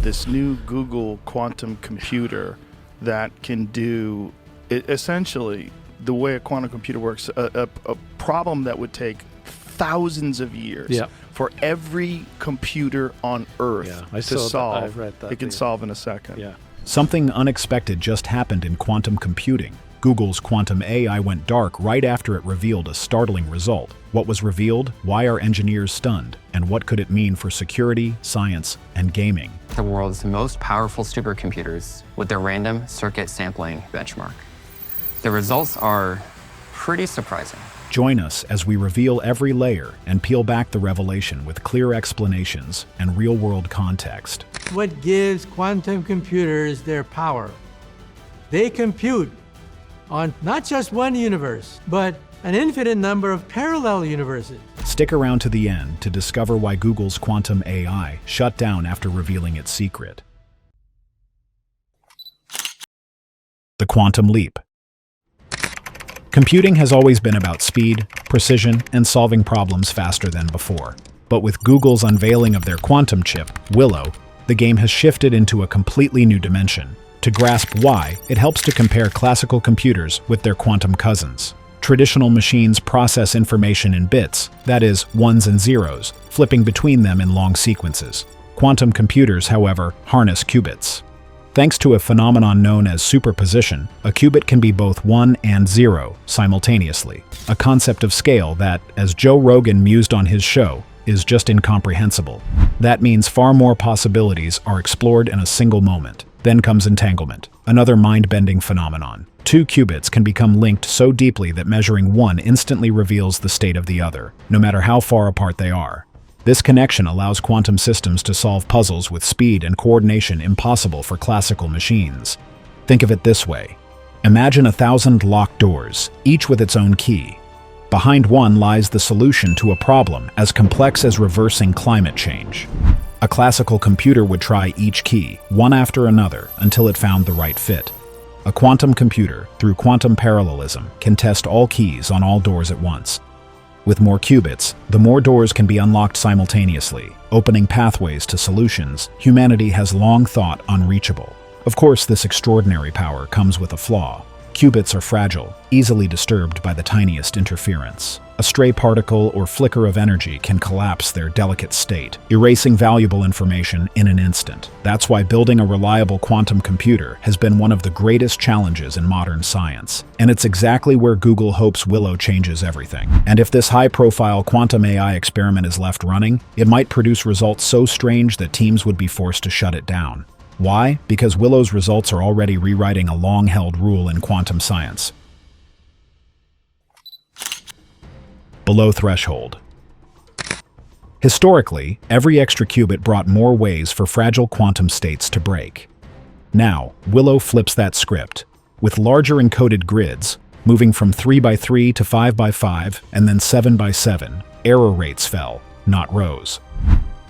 this new Google quantum computer that can do essentially the way a quantum computer works, a problem that would take thousands of years for every computer on Earth to solve. I've read that. It can solve in a second. Yeah. Something unexpected just happened in quantum computing. Google's quantum AI went dark right after it revealed a startling result. What was revealed? Why are engineers stunned? And what could it mean for security, science, and gaming? The world's most powerful supercomputers with their random circuit sampling benchmark. The results are pretty surprising. Join us as we reveal every layer and peel back the revelation with clear explanations and real-world context. What gives quantum computers their power? They compute on not just one universe, but an infinite number of parallel universes. Stick around to the end to discover why Google's quantum AI shut down after revealing its secret. The quantum leap. Computing has always been about speed, precision, and solving problems faster than before. But with Google's unveiling of their quantum chip, Willow, the game has shifted into a completely new dimension. To grasp why, it helps to compare classical computers with their quantum cousins. Traditional machines process information in bits, that is, ones and zeros, flipping between them in long sequences. Quantum computers, however, harness qubits. Thanks to a phenomenon known as superposition, a qubit can be both 1 and 0 simultaneously, a concept of scale that, as Joe Rogan mused on his show, is just incomprehensible. That means far more possibilities are explored in a single moment. Then comes entanglement, another mind-bending phenomenon. Two qubits can become linked so deeply that measuring one instantly reveals the state of the other, no matter how far apart they are. This connection allows quantum systems to solve puzzles with speed and coordination impossible for classical machines. Think of it this way. Imagine 1,000 locked doors, each with its own key. Behind one lies the solution to a problem as complex as reversing climate change. A classical computer would try each key, one after another, until it found the right fit. A quantum computer, through quantum parallelism, can test all keys on all doors at once. With more qubits, the more doors can be unlocked simultaneously, opening pathways to solutions humanity has long thought unreachable. Of course, this extraordinary power comes with a flaw. Qubits are fragile, easily disturbed by the tiniest interference. A stray particle or flicker of energy can collapse their delicate state, erasing valuable information in an instant. That's why building a reliable quantum computer has been one of the greatest challenges in modern science. And it's exactly where Google hopes Willow changes everything. And if this high-profile quantum AI experiment is left running, it might produce results so strange that teams would be forced to shut it down. Why? Because Willow's results are already rewriting a long-held rule in quantum science. Below threshold. Historically, every extra qubit brought more ways for fragile quantum states to break. Now, Willow flips that script. With larger encoded grids, moving from 3x3 to 5x5 and then 7x7, error rates fell, not rose.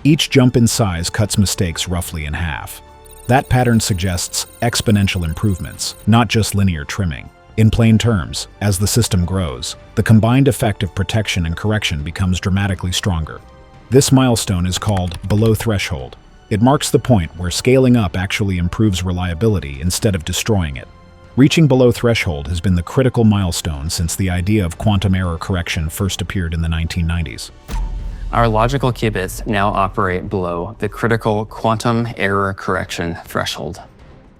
Each jump in size cuts mistakes roughly in half. That pattern suggests exponential improvements, not just linear trimming. In plain terms, as the system grows, the combined effect of protection and correction becomes dramatically stronger. This milestone is called below threshold. It marks the point where scaling up actually improves reliability instead of destroying it. Reaching below threshold has been the critical milestone since the idea of quantum error correction first appeared in the 1990s. Our logical qubits now operate below the critical quantum error correction threshold,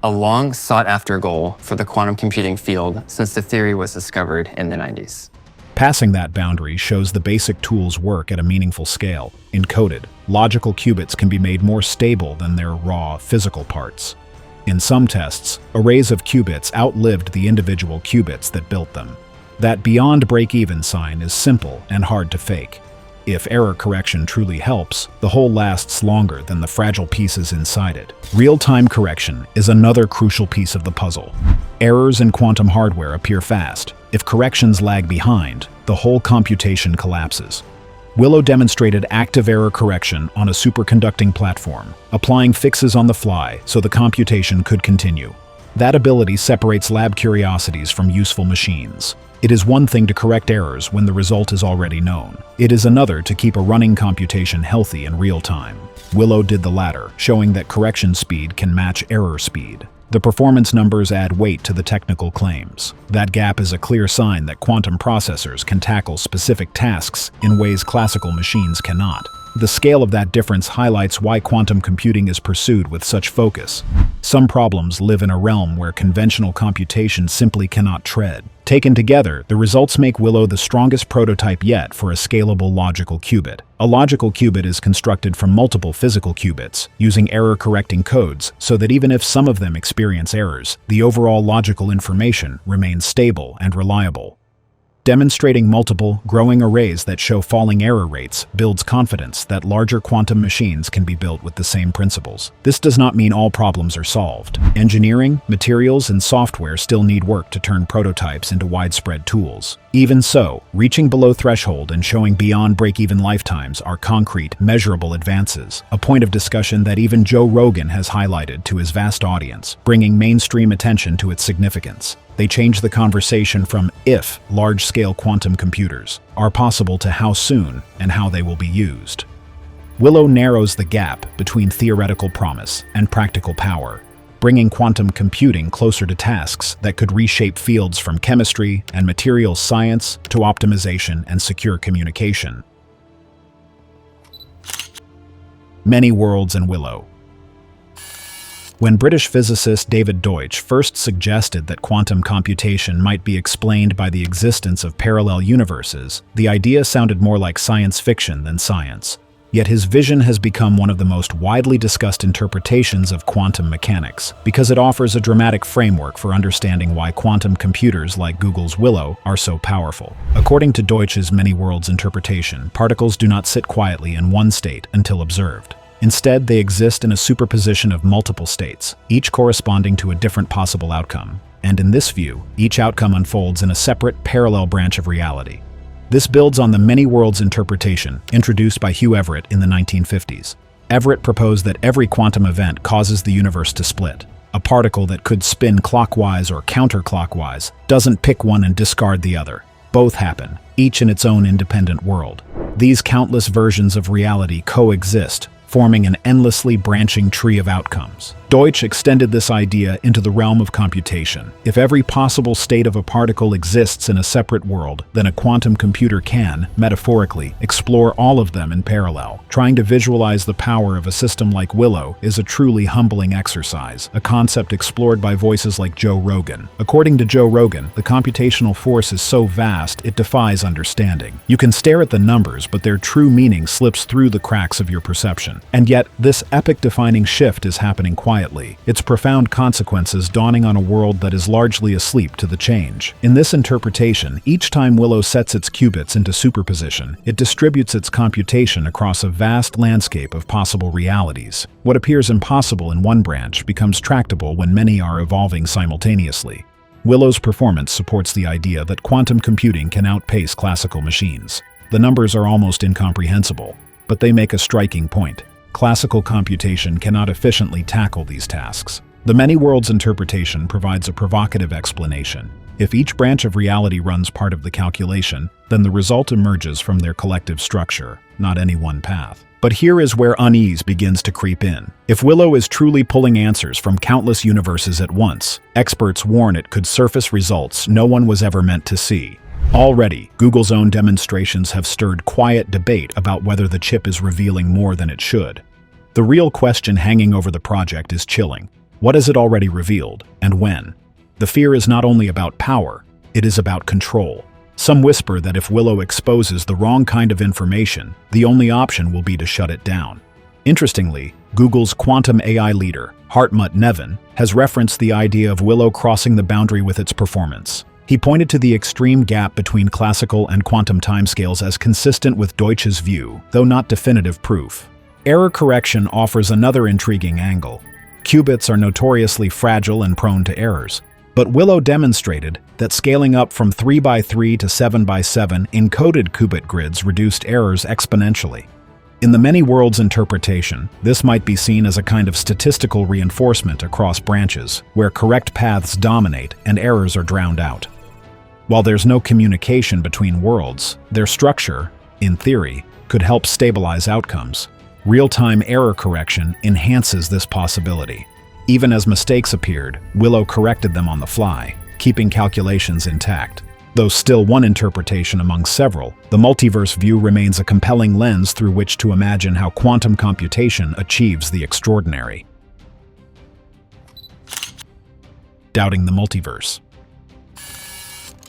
a long sought-after goal for the quantum computing field since the theory was discovered in the 90s. Passing that boundary shows the basic tools work at a meaningful scale. Encoded, logical qubits can be made more stable than their raw, physical parts. In some tests, arrays of qubits outlived the individual qubits that built them. That beyond break-even sign is simple and hard to fake. If error correction truly helps, the whole lasts longer than the fragile pieces inside it. Real-time correction is another crucial piece of the puzzle. Errors in quantum hardware appear fast. If corrections lag behind, the whole computation collapses. Willow demonstrated active error correction on a superconducting platform, applying fixes on the fly so the computation could continue. That ability separates lab curiosities from useful machines. It is one thing to correct errors when the result is already known. It is another to keep a running computation healthy in real time. Willow did the latter, showing that correction speed can match error speed. The performance numbers add weight to the technical claims. That gap is a clear sign that quantum processors can tackle specific tasks in ways classical machines cannot. The scale of that difference highlights why quantum computing is pursued with such focus. Some problems live in a realm where conventional computation simply cannot tread. Taken together, the results make Willow the strongest prototype yet for a scalable logical qubit. A logical qubit is constructed from multiple physical qubits, using error-correcting codes so that even if some of them experience errors, the overall logical information remains stable and reliable. Demonstrating multiple, growing arrays that show falling error rates builds confidence that larger quantum machines can be built with the same principles. This does not mean all problems are solved. Engineering, materials, and software still need work to turn prototypes into widespread tools. Even so, reaching below threshold and showing beyond break-even lifetimes are concrete, measurable advances, a point of discussion that even Joe Rogan has highlighted to his vast audience, bringing mainstream attention to its significance. They change the conversation from if large-scale quantum computers are possible to how soon and how they will be used. Willow narrows the gap between theoretical promise and practical power, bringing quantum computing closer to tasks that could reshape fields from chemistry and materials science to optimization and secure communication. Many worlds and Willow. When British physicist David Deutsch first suggested that quantum computation might be explained by the existence of parallel universes, the idea sounded more like science fiction than science. Yet his vision has become one of the most widely discussed interpretations of quantum mechanics, because it offers a dramatic framework for understanding why quantum computers like Google's Willow are so powerful. According to Deutsch's many worlds interpretation, particles do not sit quietly in one state until observed. Instead, they exist in a superposition of multiple states, each corresponding to a different possible outcome. And in this view, each outcome unfolds in a separate, parallel branch of reality. This builds on the many worlds interpretation introduced by Hugh Everett in the 1950s. Everett proposed that every quantum event causes the universe to split. A particle that could spin clockwise or counterclockwise doesn't pick one and discard the other. Both happen, each in its own independent world. These countless versions of reality coexist, forming an endlessly branching tree of outcomes. Deutsch extended this idea into the realm of computation. If every possible state of a particle exists in a separate world, then a quantum computer can, metaphorically, explore all of them in parallel. Trying to visualize the power of a system like Willow is a truly humbling exercise, a concept explored by voices like Joe Rogan. According to Joe Rogan, the computational force is so vast it defies understanding. You can stare at the numbers, but their true meaning slips through the cracks of your perception. And yet, this epic-defining shift is happening quietly, its profound consequences dawning on a world that is largely asleep to the change. In this interpretation, each time Willow sets its qubits into superposition, it distributes its computation across a vast landscape of possible realities. What appears impossible in one branch becomes tractable when many are evolving simultaneously. Willow's performance supports the idea that quantum computing can outpace classical machines. The numbers are almost incomprehensible, but they make a striking point. Classical computation cannot efficiently tackle these tasks. The many worlds interpretation provides a provocative explanation. If each branch of reality runs part of the calculation, then the result emerges from their collective structure, not any one path. But here is where unease begins to creep in. If Willow is truly pulling answers from countless universes at once, experts warn it could surface results no one was ever meant to see. Already, Google's own demonstrations have stirred quiet debate about whether the chip is revealing more than it should. The real question hanging over the project is chilling. What has it already revealed, and when? The fear is not only about power, it is about control. Some whisper that if Willow exposes the wrong kind of information, the only option will be to shut it down. Interestingly, Google's quantum AI leader, Hartmut Neven, has referenced the idea of Willow crossing the boundary with its performance. He pointed to the extreme gap between classical and quantum timescales as consistent with Deutsch's view, though not definitive proof. Error correction offers another intriguing angle. Qubits are notoriously fragile and prone to errors, but Willow demonstrated that scaling up from 3x3 to 7x7 encoded qubit grids reduced errors exponentially. In the many worlds interpretation, this might be seen as a kind of statistical reinforcement across branches, where correct paths dominate and errors are drowned out. While there's no communication between worlds, their structure, in theory, could help stabilize outcomes. Real-time error correction enhances this possibility. Even as mistakes appeared, Willow corrected them on the fly, keeping calculations intact. Though still one interpretation among several, the multiverse view remains a compelling lens through which to imagine how quantum computation achieves the extraordinary. Doubting the multiverse.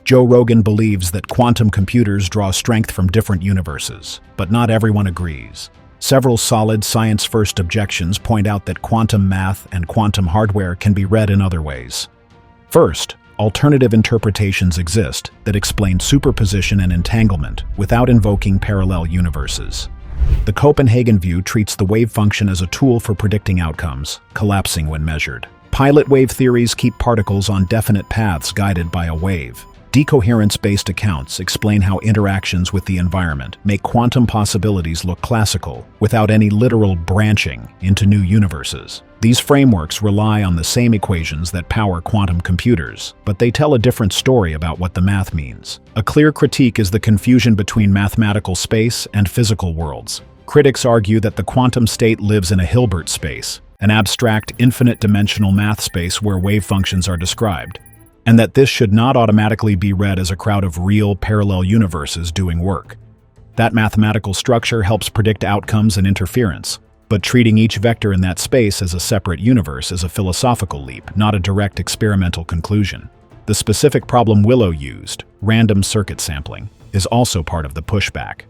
Joe Rogan believes that quantum computers draw strength from different universes, but not everyone agrees. Several solid science-first objections point out that quantum math and quantum hardware can be read in other ways. First, alternative interpretations exist that explain superposition and entanglement without invoking parallel universes. The Copenhagen view treats the wave function as a tool for predicting outcomes, collapsing when measured. Pilot wave theories keep particles on definite paths guided by a wave. Decoherence-based accounts explain how interactions with the environment make quantum possibilities look classical without any literal branching into new universes. These frameworks rely on the same equations that power quantum computers, but they tell a different story about what the math means. A clear critique is the confusion between mathematical space and physical worlds. Critics argue that the quantum state lives in a Hilbert space, an abstract, infinite-dimensional math space where wave functions are described, and that this should not automatically be read as a crowd of real, parallel universes doing work. That mathematical structure helps predict outcomes and interference, but treating each vector in that space as a separate universe is a philosophical leap, not a direct experimental conclusion. The specific problem Willow used, random circuit sampling, is also part of the pushback.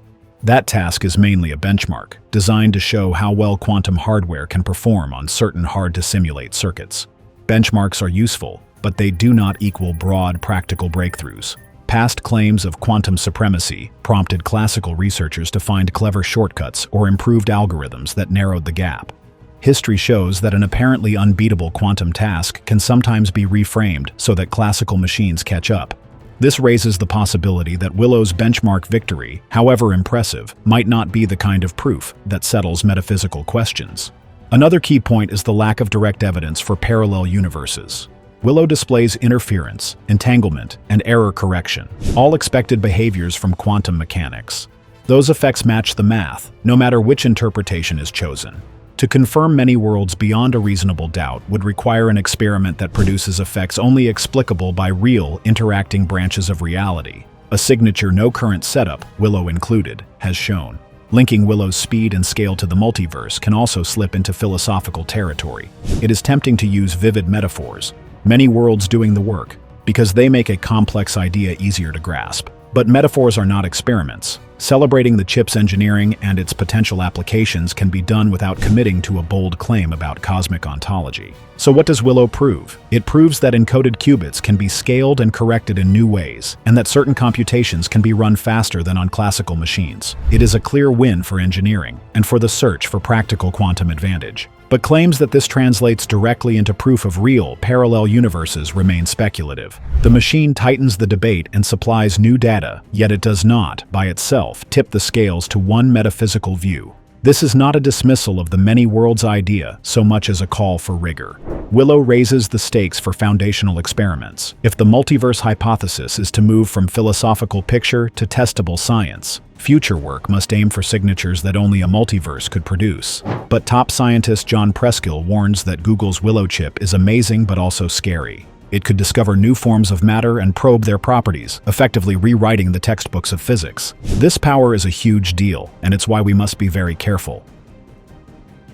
That task is mainly a benchmark, designed to show how well quantum hardware can perform on certain hard-to-simulate circuits. Benchmarks are useful, but they do not equal broad practical breakthroughs. Past claims of quantum supremacy prompted classical researchers to find clever shortcuts or improved algorithms that narrowed the gap. History shows that an apparently unbeatable quantum task can sometimes be reframed so that classical machines catch up. This raises the possibility that Willow's benchmark victory, however impressive, might not be the kind of proof that settles metaphysical questions. Another key point is the lack of direct evidence for parallel universes. Willow displays interference, entanglement, and error correction, all expected behaviors from quantum mechanics. Those effects match the math, no matter which interpretation is chosen. To confirm many worlds beyond a reasonable doubt would require an experiment that produces effects only explicable by real, interacting branches of reality, a signature no current setup, Willow included, has shown. Linking Willow's speed and scale to the multiverse can also slip into philosophical territory. It is tempting to use vivid metaphors, many worlds doing the work, because they make a complex idea easier to grasp. But metaphors are not experiments. Celebrating the chip's engineering and its potential applications can be done without committing to a bold claim about cosmic ontology. So what does Willow prove? It proves that encoded qubits can be scaled and corrected in new ways, and that certain computations can be run faster than on classical machines. It is a clear win for engineering, and for the search for practical quantum advantage. But claims that this translates directly into proof of real, parallel universes remain speculative. The machine tightens the debate and supplies new data, yet it does not, by itself, tip the scales to one metaphysical view. This is not a dismissal of the many worlds idea so much as a call for rigor. Willow raises the stakes for foundational experiments. If the multiverse hypothesis is to move from philosophical picture to testable science, future work must aim for signatures that only a multiverse could produce. But top scientist John Preskill warns that Google's Willow chip is amazing but also scary. It could discover new forms of matter and probe their properties, effectively rewriting the textbooks of physics. This power is a huge deal, and it's why we must be very careful.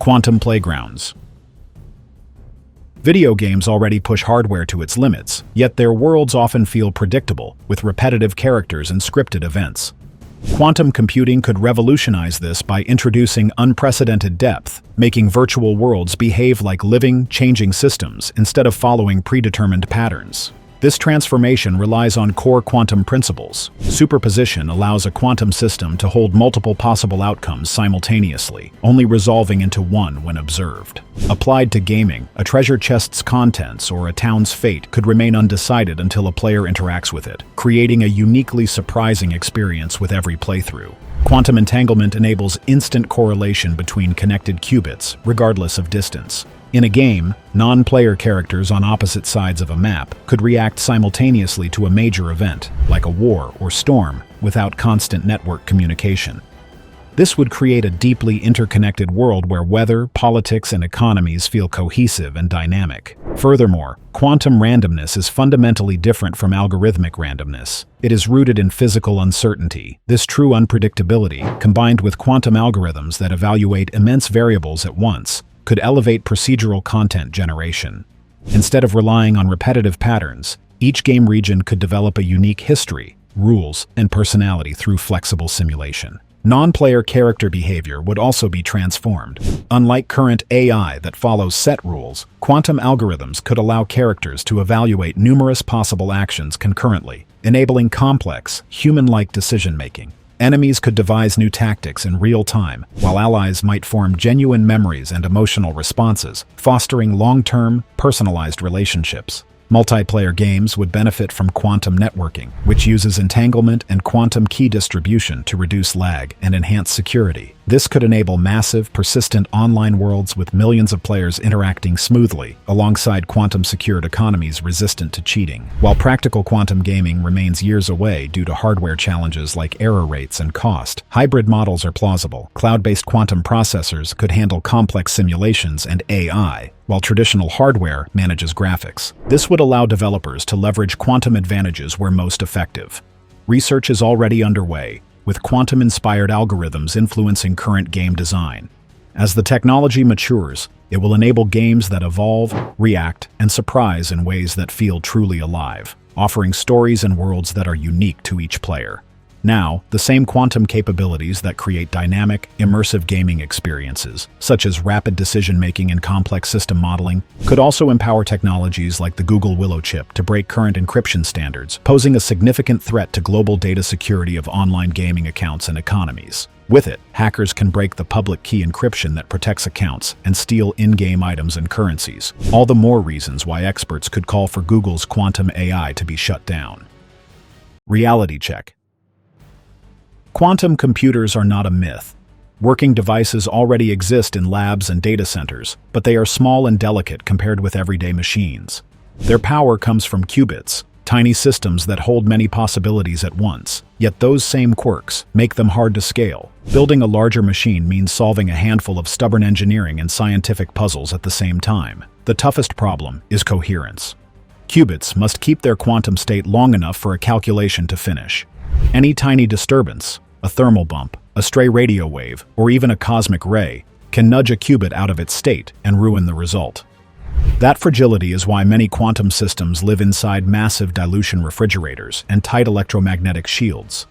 Quantum playgrounds. Video games already push hardware to its limits, yet their worlds often feel predictable, with repetitive characters and scripted events. Quantum computing could revolutionize this by introducing unprecedented depth, making virtual worlds behave like living, changing systems instead of following predetermined patterns. This transformation relies on core quantum principles. Superposition allows a quantum system to hold multiple possible outcomes simultaneously, only resolving into one when observed. Applied to gaming, a treasure chest's contents or a town's fate could remain undecided until a player interacts with it, creating a uniquely surprising experience with every playthrough. Quantum entanglement enables instant correlation between connected qubits, regardless of distance. In a game, non-player characters on opposite sides of a map could react simultaneously to a major event, like a war or storm, without constant network communication. This would create a deeply interconnected world where weather, politics, and economies feel cohesive and dynamic. Furthermore, quantum randomness is fundamentally different from algorithmic randomness. It is rooted in physical uncertainty. This true unpredictability, combined with quantum algorithms that evaluate immense variables at once, could elevate procedural content generation. Instead of relying on repetitive patterns, each game region could develop a unique history, rules, and personality through flexible simulation. Non-player character behavior would also be transformed. Unlike current AI that follows set rules, quantum algorithms could allow characters to evaluate numerous possible actions concurrently, enabling complex, human-like decision-making. Enemies could devise new tactics in real time, while allies might form genuine memories and emotional responses, fostering long-term, personalized relationships. Multiplayer games would benefit from quantum networking, which uses entanglement and quantum key distribution to reduce lag and enhance security. This could enable massive, persistent online worlds with millions of players interacting smoothly, alongside quantum-secured economies resistant to cheating. While practical quantum gaming remains years away due to hardware challenges like error rates and cost, hybrid models are plausible. Cloud-based quantum processors could handle complex simulations and AI, while traditional hardware manages graphics. This would allow developers to leverage quantum advantages where most effective. Research is already underway, with quantum-inspired algorithms influencing current game design. As the technology matures, it will enable games that evolve, react, and surprise in ways that feel truly alive, offering stories and worlds that are unique to each player. Now, the same quantum capabilities that create dynamic, immersive gaming experiences, such as rapid decision-making and complex system modeling, could also empower technologies like the Google Willow chip to break current encryption standards, posing a significant threat to global data security of online gaming accounts and economies. With it, hackers can break the public key encryption that protects accounts and steal in-game items and currencies. All the more reasons why experts could call for Google's quantum AI to be shut down. Reality check. Quantum computers are not a myth. Working devices already exist in labs and data centers, but they are small and delicate compared with everyday machines. Their power comes from qubits, tiny systems that hold many possibilities at once. Yet those same quirks make them hard to scale. Building a larger machine means solving a handful of stubborn engineering and scientific puzzles at the same time. The toughest problem is coherence. Qubits must keep their quantum state long enough for a calculation to finish. Any tiny disturbance, a thermal bump, a stray radio wave, or even a cosmic ray, can nudge a qubit out of its state and ruin the result. That fragility is why many quantum systems live inside massive dilution refrigerators and tight electromagnetic shields.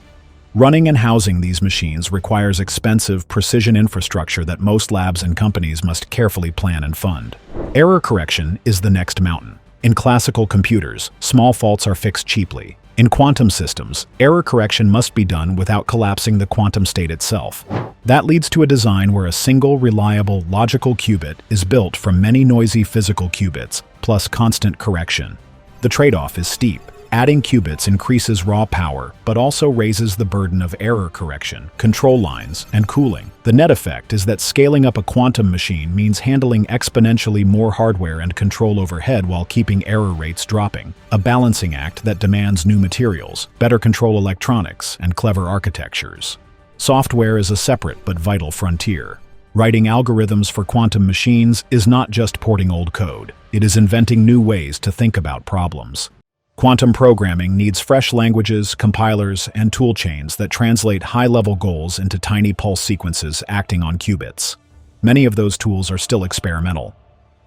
Running and housing these machines requires expensive, precision infrastructure that most labs and companies must carefully plan and fund. Error correction is the next mountain. In classical computers, small faults are fixed cheaply. In quantum systems, error correction must be done without collapsing the quantum state itself. That leads to a design where a single, reliable, logical qubit is built from many noisy physical qubits, plus constant correction. The trade-off is steep. Adding qubits increases raw power, but also raises the burden of error correction, control lines, and cooling. The net effect is that scaling up a quantum machine means handling exponentially more hardware and control overhead while keeping error rates dropping. A balancing act that demands new materials, better control electronics, and clever architectures. Software is a separate but vital frontier. Writing algorithms for quantum machines is not just porting old code. It is inventing new ways to think about problems. Quantum programming needs fresh languages, compilers, and toolchains that translate high-level goals into tiny pulse sequences acting on qubits. Many of those tools are still experimental.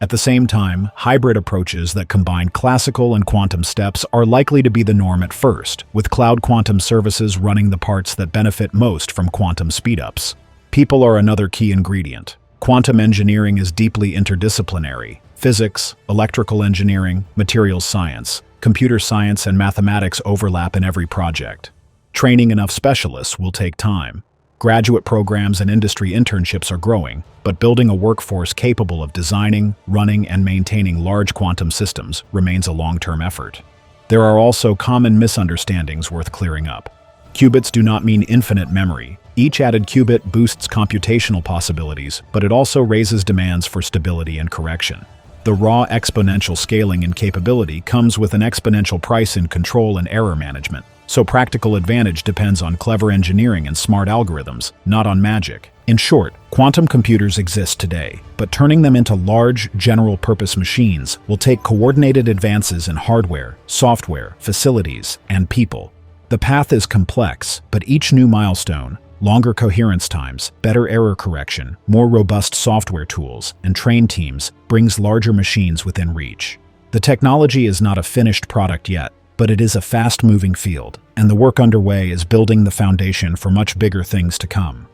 At the same time, hybrid approaches that combine classical and quantum steps are likely to be the norm at first, with cloud quantum services running the parts that benefit most from quantum speedups. People are another key ingredient. Quantum engineering is deeply interdisciplinary. Physics, electrical engineering, materials science, computer science, and mathematics overlap in every project. Training enough specialists will take time. Graduate programs and industry internships are growing, but building a workforce capable of designing, running, and maintaining large quantum systems remains a long-term effort. There are also common misunderstandings worth clearing up. Qubits do not mean infinite memory. Each added qubit boosts computational possibilities, but it also raises demands for stability and correction. The raw exponential scaling and capability comes with an exponential price in control and error management, so practical advantage depends on clever engineering and smart algorithms, not on magic. In short, quantum computers exist today, but turning them into large, general-purpose machines will take coordinated advances in hardware, software, facilities, and people. The path is complex, but each new milestone, longer coherence times, better error correction, more robust software tools, and trained teams brings larger machines within reach. The technology is not a finished product yet, but it is a fast-moving field, and the work underway is building the foundation for much bigger things to come.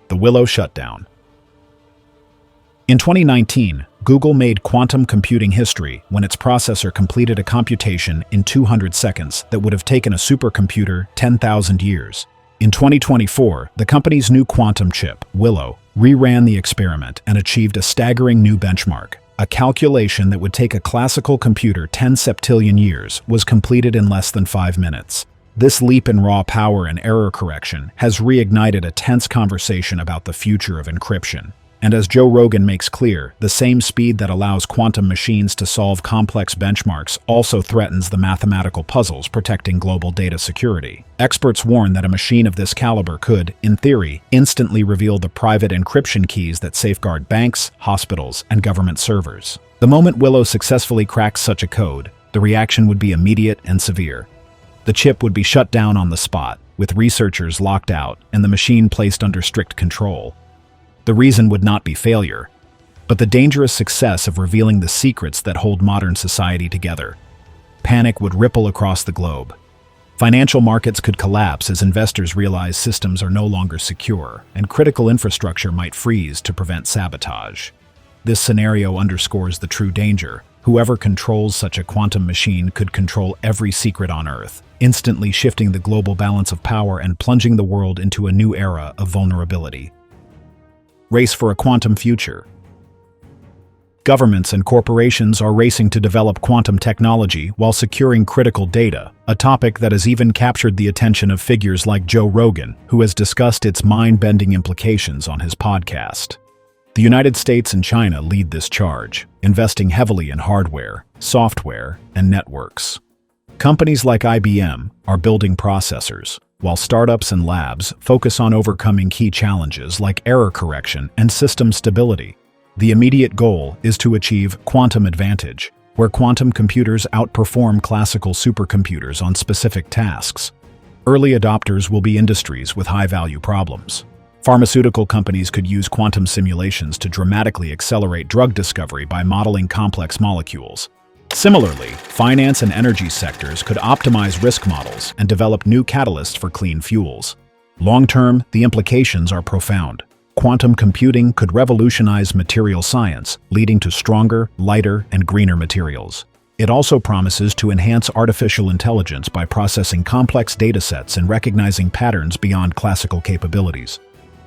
The Willow shutdown. In 2019, Google made quantum computing history when its processor completed a computation in 200 seconds that would have taken a supercomputer 10,000 years. In 2024, the company's new quantum chip, Willow, reran the experiment and achieved a staggering new benchmark. A calculation that would take a classical computer 10 septillion years was completed in less than 5 minutes. This leap in raw power and error correction has reignited a tense conversation about the future of encryption. And as Joe Rogan makes clear, the same speed that allows quantum machines to solve complex benchmarks also threatens the mathematical puzzles protecting global data security. Experts warn that a machine of this caliber could, in theory, instantly reveal the private encryption keys that safeguard banks, hospitals, and government servers. The moment Willow successfully cracks such a code, the reaction would be immediate and severe. The chip would be shut down on the spot, with researchers locked out and the machine placed under strict control. The reason would not be failure, but the dangerous success of revealing the secrets that hold modern society together. Panic would ripple across the globe. Financial markets could collapse as investors realize systems are no longer secure, and critical infrastructure might freeze to prevent sabotage. This scenario underscores the true danger. Whoever controls such a quantum machine could control every secret on Earth, instantly shifting the global balance of power and plunging the world into a new era of vulnerability. Race for a quantum future. Governments and corporations are racing to develop quantum technology while securing critical data, a topic that has even captured the attention of figures like Joe Rogan, who has discussed its mind-bending implications on his podcast. The United States and China lead this charge, investing heavily in hardware, software, and networks. Companies like IBM are building processors, while startups and labs focus on overcoming key challenges like error correction and system stability. The immediate goal is to achieve quantum advantage, where quantum computers outperform classical supercomputers on specific tasks. Early adopters will be industries with high-value problems. Pharmaceutical companies could use quantum simulations to dramatically accelerate drug discovery by modeling complex molecules. Similarly, finance and energy sectors could optimize risk models and develop new catalysts for clean fuels. Long-term, the implications are profound. Quantum computing could revolutionize material science, leading to stronger, lighter, and greener materials. It also promises to enhance artificial intelligence by processing complex datasets and recognizing patterns beyond classical capabilities.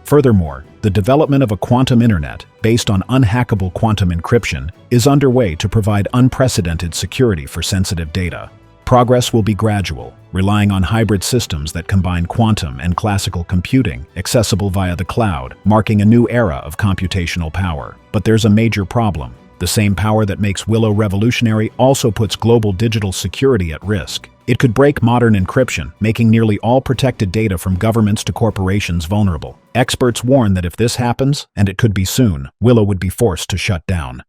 Furthermore, the development of a quantum internet based on unhackable quantum encryption is underway to provide unprecedented security for sensitive data. Progress will be gradual, relying on hybrid systems that combine quantum and classical computing, accessible via the cloud, marking a new era of computational power. But there's a major problem. The same power that makes Willow revolutionary also puts global digital security at risk. It could break modern encryption, making nearly all protected data from governments to corporations vulnerable. Experts warn that if this happens, and it could be soon, Willow would be forced to shut down.